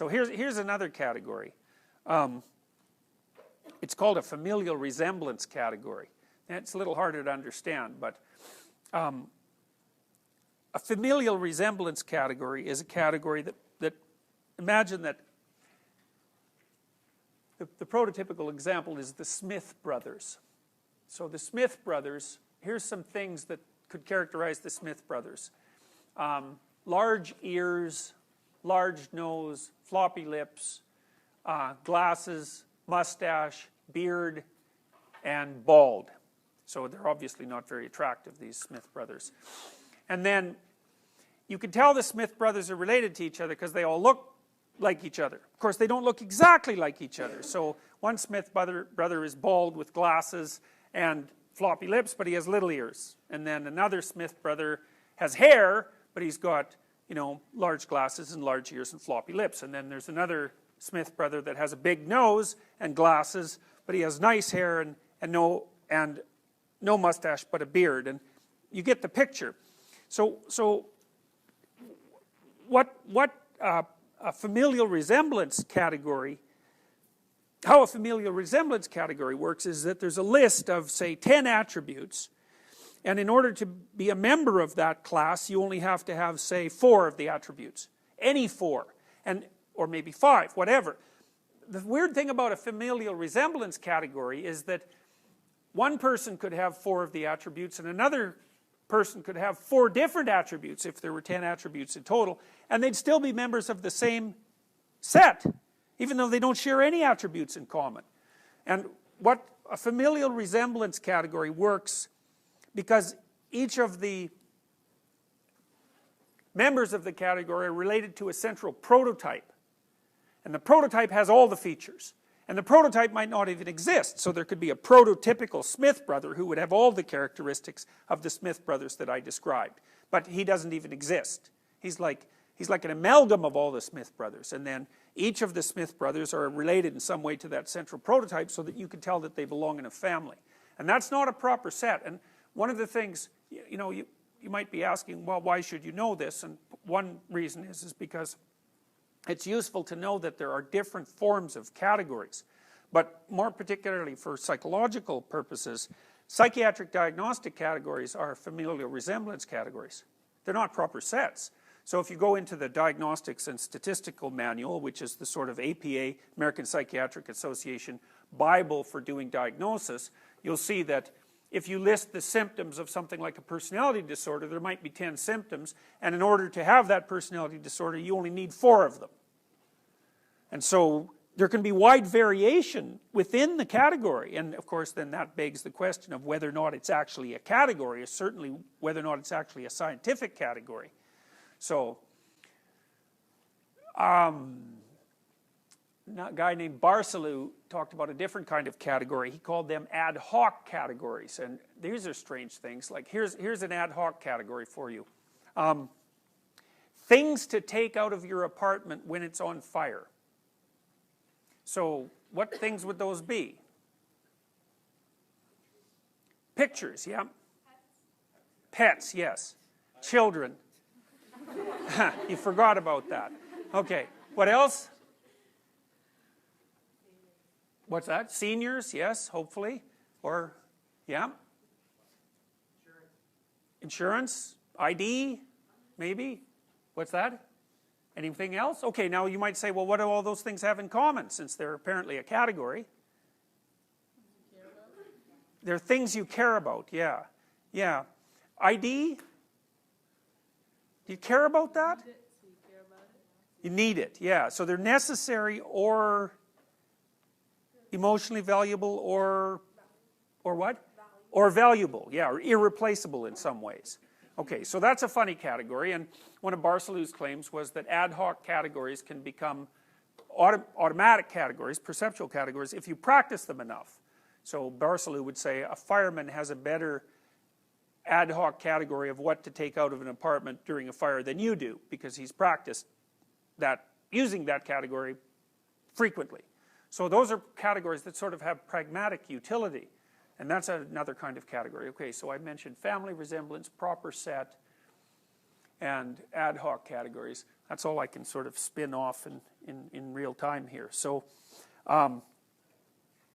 So here's another category. It's called a familial resemblance category. And it's a little harder to understand, but a familial resemblance category is a category that imagine that the prototypical example is the Smith brothers. So the Smith brothers, here's some things that could characterize the Smith brothers. Large ears, large nose, floppy lips, glasses, mustache, beard, and bald. So they're obviously not very attractive, these Smith brothers. And then you can tell the Smith brothers are related to each other because they all look like each other. Of course, they don't look exactly like each other. So one Smith brother is bald with glasses and floppy lips, but he has little ears. And then another Smith brother has hair, but he's got, you know, large glasses and large ears and floppy lips. And then there's another Smith brother that has a big nose and glasses, but he has nice hair and no mustache but a beard. And you get the picture. So what a familial resemblance category, how a familial resemblance category works is that there's a list of, say, 10 attributes, and in order to be a member of that class, you only have to have, say, 4 of the attributes. Any 4, or maybe 5, whatever. The weird thing about a familial resemblance category is that one person could have 4 of the attributes, and another person could have 4 different attributes if there were 10 attributes in total, and they'd still be members of the same set, even though they don't share any attributes in common. And what a familial resemblance category works because each of the members of the category are related to a central prototype, and the prototype has all the features. And the prototype might not even exist, so there could be a prototypical Smith brother who would have all the characteristics of the Smith brothers that I described, but he doesn't even exist. He's like an amalgam of all the Smith brothers, and then each of the Smith brothers are related in some way to that central prototype so that you can tell that they belong in a family. And that's not a proper set. And one of the things, you know, you might be asking, well, why should you know this? And one reason is because it's useful to know that there are different forms of categories, but more particularly for psychological purposes, psychiatric diagnostic categories are familial resemblance categories. They're not proper sets. So if you go into the Diagnostics and Statistical Manual, which is the sort of APA, American Psychiatric Association, Bible for doing diagnosis, you'll see that if you list the symptoms of something like a personality disorder, there might be 10 symptoms, and in order to have that personality disorder, you only need 4 of them. And so there can be wide variation within the category, and of course then that begs the question of whether or not it's actually a category, or certainly whether or not it's actually a scientific category. So, a guy named Barcelou talked about a different kind of category. He called them ad hoc categories, and these are strange things. Like here's an ad hoc category for you. Things to take out of your apartment when it's on fire. So what things would those be? Pictures, yeah. Pets, yes. Children. You forgot about that. Okay, what else? What's that? Seniors, yes, hopefully. Or, yeah? Insurance? ID? Maybe? What's that? Anything else? Okay, now you might say, well, what do all those things have in common, since they're apparently a category? They're things you care about, yeah. Yeah. ID? Do you care about that? You need it, yeah. So they're necessary or emotionally valuable or what? Or valuable, yeah, or irreplaceable in some ways. Okay, so that's a funny category, and one of Barcelou's claims was that ad hoc categories can become automatic categories, perceptual categories, if you practice them enough. So Barcelou would say a fireman has a better ad hoc category of what to take out of an apartment during a fire than you do, because he's practiced that, using that category frequently. So those are categories that sort of have pragmatic utility, and that's another kind of category. Okay, so I mentioned family resemblance, proper set, and ad hoc categories. That's all I can sort of spin off in real time here. So